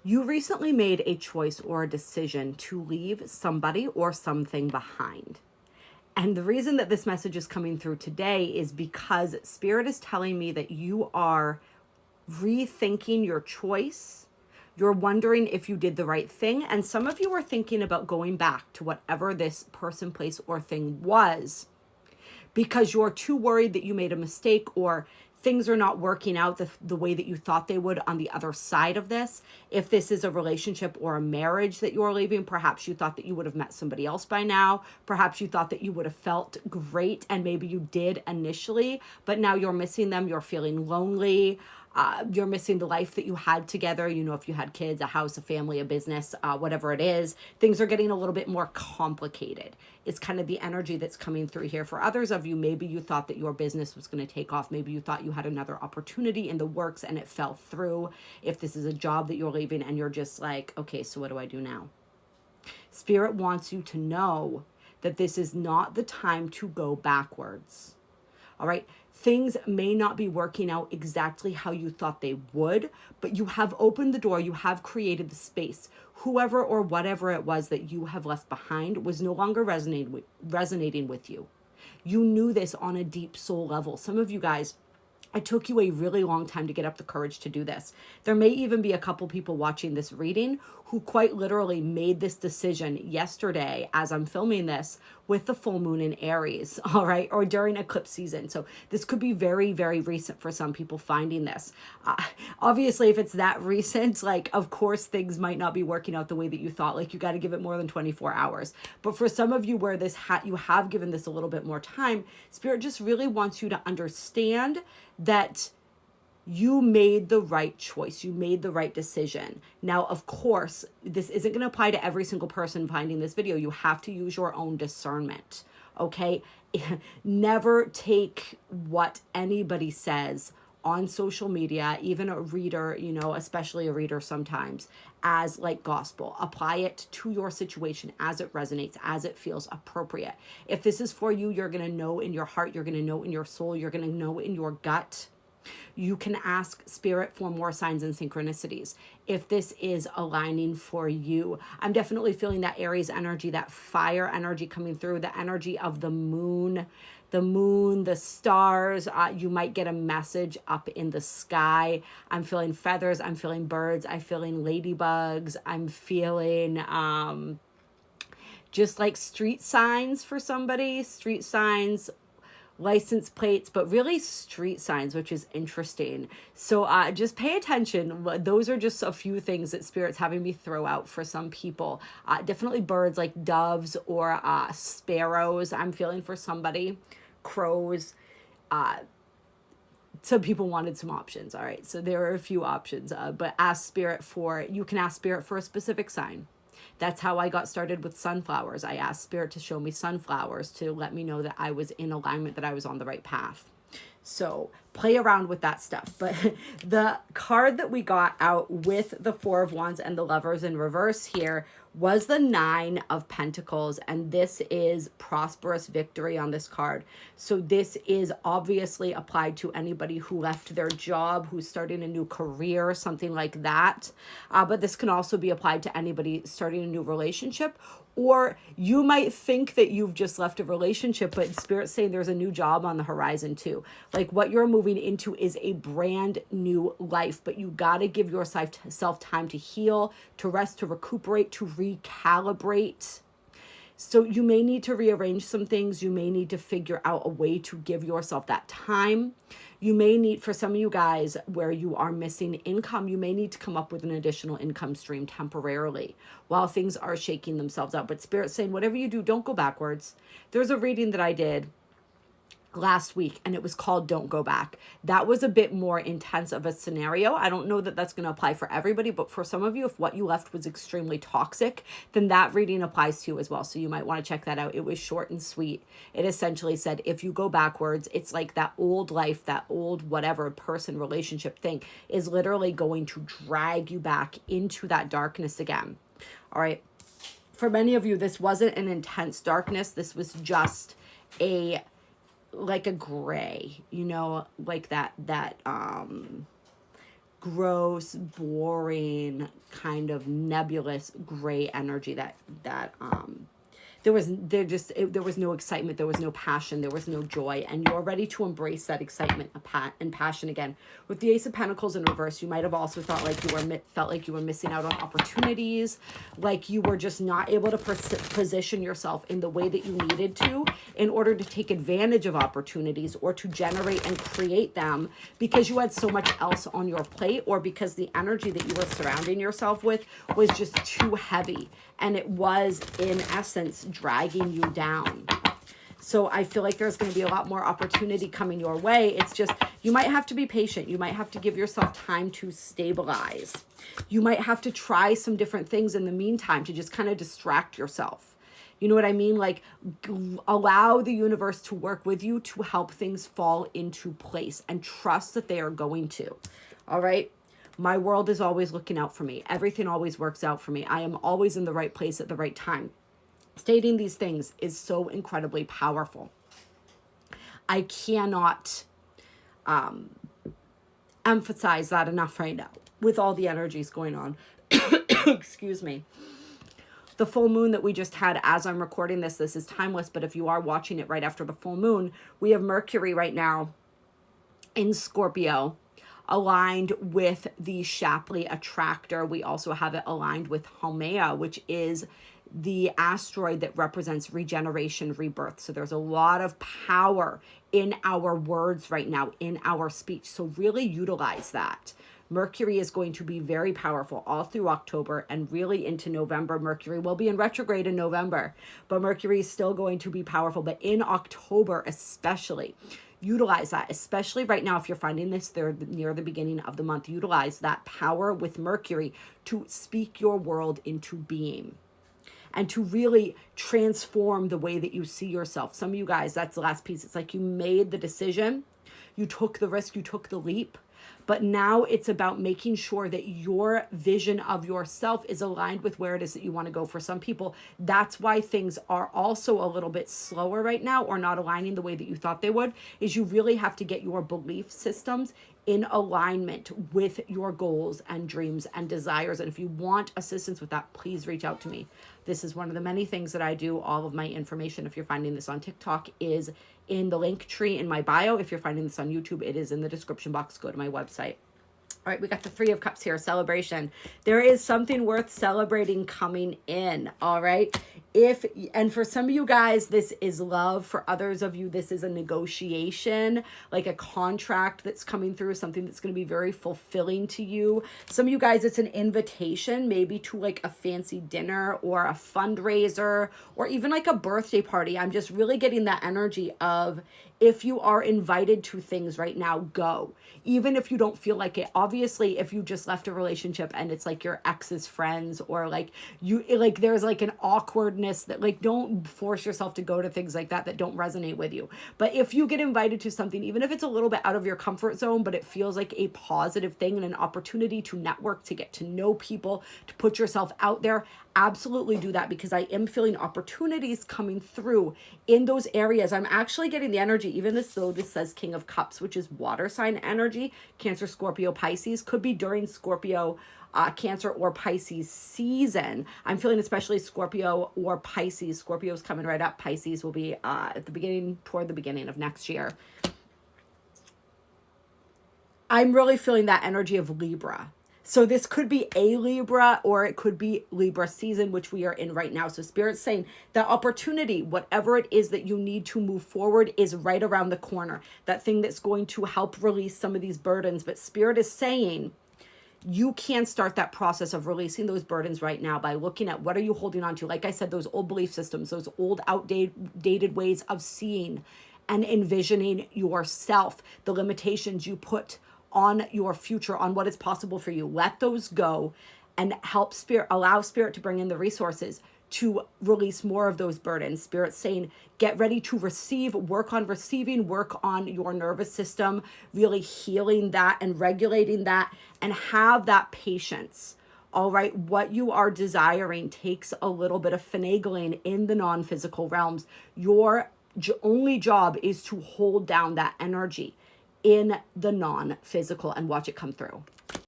You recently made a choice or a decision to leave somebody or something behind. And the reason that this message is coming through today is because Spirit is telling me that you are rethinking your choice. You're wondering if you did the right thing. And some of you are thinking about going back to whatever this person, place, or thing was because you're too worried that you made a mistake or things are not working out the way that you thought they would on the other side of this. If this is a relationship or a marriage that you're leaving, perhaps you thought that you would have met somebody else by now. Perhaps you thought that you would have felt great, and maybe you did initially, but now you're missing them. You're feeling lonely. You're missing the life that you had together. You know, if you had kids, a house, a family, a business, whatever it is, things are getting a little bit more complicated. It's kind of the energy that's coming through here. For others of you, maybe you thought that your business was going to take off. Maybe you thought you had another opportunity in the works and it fell through. If this is a job that you're leaving and you're just like, okay, so what do I do now? Spirit wants you to know that this is not the time to go backwards. All right. Things may not be working out exactly how you thought they would, but you have opened the door. You have created the space. Whoever or whatever it was that you have left behind was no longer resonating with you. You knew this on a deep soul level. Some of you guys, it took you a really long time to get up the courage to do this. There may even be a couple people watching this reading who quite literally made this decision yesterday as I'm filming this with the full moon in Aries, all right, or during eclipse season. So this could be very, very recent for some people finding this. Obviously, if it's that recent, like, of course, things might not be working out the way that you thought. Like, you got to give it more than 24 hours. But for some of you where this you have given this a little bit more time, Spirit just really wants you to understand that you made the right choice. You made the right decision. Now, of course, this isn't going to apply to every single person finding this video. You have to use your own discernment, okay? Never take what anybody says on social media, even a reader, you know, especially a reader sometimes, as like gospel. Apply it to your situation as it resonates, as it feels appropriate. If this is for you, you're going to know in your heart, you're going to know in your soul, you're going to know in your gut. You can ask Spirit for more signs and synchronicities if this is aligning for you. I'm definitely feeling that Aries energy, that fire energy coming through, the energy of the moon, the stars. You might get a message up in the sky. I'm feeling feathers. I'm feeling birds. I'm feeling ladybugs. I'm feeling just like street signs for somebody, street signs, license plates, but really street signs, which is interesting. So just pay attention. Those are just a few things that Spirit's having me throw out for some people. Definitely birds like doves or sparrows. I'm feeling for somebody. Crows. Some people wanted some options. All right. So there are a few options, but you can ask Spirit for a specific sign. That's how I got started with sunflowers. I asked Spirit to show me sunflowers to let me know that I was in alignment, that I was on the right path. So play around with that stuff. But the card that we got out with the Four of Wands and the Lovers in reverse here was the Nine of Pentacles. And this is prosperous victory on this card. So this is obviously applied to anybody who left their job, who's starting a new career, something like that. But this can also be applied to anybody starting a new relationship. Or you might think that you've just left a relationship, but Spirit's saying there's a new job on the horizon too. Like what you're moving into is a brand new life, but you got to give yourself time to heal, to rest, to recuperate, to recalibrate. So you may need to rearrange some things. You may need to figure out a way to give yourself that time. You may need, for some of you guys where you are missing income, you may need to come up with an additional income stream temporarily while things are shaking themselves out. But Spirit's saying, whatever you do, don't go backwards. There's a reading that I did last week and it was called Don't Go Back. That was a bit more intense of a scenario. I don't know that that's going to apply for everybody, but for some of you, if what you left was extremely toxic, then that reading applies to you as well. So you might want to check that out. It was short and sweet. It essentially said, if you go backwards, it's like that old life, that old whatever person, relationship thing is literally going to drag you back into that darkness again. All right. For many of you, this wasn't an intense darkness. This was just like a gray, you know, like that gross, boring, kind of nebulous gray energy there was no excitement, there was no passion, there was no joy, and you're ready to embrace that excitement and passion again. With the Ace of Pentacles in reverse, you might have also felt like you were missing out on opportunities, like you were just not able to position yourself in the way that you needed to in order to take advantage of opportunities or to generate and create them, because you had so much else on your plate, or because the energy that you were surrounding yourself with was just too heavy, and it was in essence dragging you down. So I feel like there's going to be a lot more opportunity coming your way. It's just, you might have to be patient. You might have to give yourself time to stabilize. You might have to try some different things in the meantime to just kind of distract yourself. You know what I mean? Like, allow the universe to work with you to help things fall into place, and trust that they are going to. All right? My world is always looking out for me. Everything always works out for me. I am always in the right place at the right time. Stating these things is so incredibly powerful. I cannot emphasize that enough right now with all the energies going on. Excuse me. The full moon that we just had, as I'm recording this is timeless, but if you are watching it right after the full moon, we have Mercury right now in Scorpio, aligned with the Shapley attractor. We also have it aligned with Haumea, which is the asteroid that represents regeneration, rebirth. So there's a lot of power in our words right now, in our speech. So really utilize that. Mercury is going to be very powerful all through October and really into November. Mercury will be in retrograde in November, but Mercury is still going to be powerful. But in October especially, utilize that, especially right now. If you're finding this there near the beginning of the month, utilize that power with Mercury to speak your world into being and to really transform the way that you see yourself. Some of you guys, that's the last piece. It's like you made the decision, you took the risk, you took the leap, but now it's about making sure that your vision of yourself is aligned with where it is that you want to go. For some people, that's why things are also a little bit slower right now, or not aligning the way that you thought they would, is you really have to get your belief systems in alignment with your goals and dreams and desires. And if you want assistance with that, please reach out to me. This is one of the many things that I do. All of my information, if you're finding this on TikTok, is in the link tree in my bio. If you're finding this on YouTube, it is in the description box. Go to my website. All right, we got the Three of Cups here, celebration. There is something worth celebrating coming in, all right? And for some of you guys, this is love. For others of you, this is a negotiation, like a contract that's coming through, something that's going to be very fulfilling to you. Some of you guys, it's an invitation, maybe to like a fancy dinner or a fundraiser or even like a birthday party. I'm just really getting that energy of, if you are invited to things right now, go. Even if you don't feel like it. Obviously, if you just left a relationship and it's like your ex's friends, or like there's like an awkwardness that, like, don't force yourself to go to things like that don't resonate with you. But if you get invited to something, even if it's a little bit out of your comfort zone, but it feels like a positive thing and an opportunity to network, to get to know people, to put yourself out there, absolutely do that, because I am feeling opportunities coming through in those areas. I'm actually getting the energy, even though this says King of Cups, which is water sign energy, Cancer, Scorpio, Pisces, could be during Scorpio, Cancer, or Pisces season. I'm feeling especially Scorpio or Pisces. Scorpio's coming right up. Pisces will be toward the beginning of next year. I'm really feeling that energy of Libra. So this could be a Libra, or it could be Libra season, which we are in right now. So Spirit's saying that opportunity, whatever it is that you need to move forward, is right around the corner. That thing that's going to help release some of these burdens. But Spirit is saying you can start that process of releasing those burdens right now by looking at what are you holding on to. Like I said, those old belief systems, those old outdated ways of seeing and envisioning yourself, the limitations you put on your future, on what is possible for you. Let those go and allow Spirit to bring in the resources to release more of those burdens. Spirit's saying, get ready to receive, work on receiving, work on your nervous system, really healing that and regulating that, and have that patience. All right, what you are desiring takes a little bit of finagling in the non-physical realms. Your only job is to hold down that energy in the non-physical and watch it come through.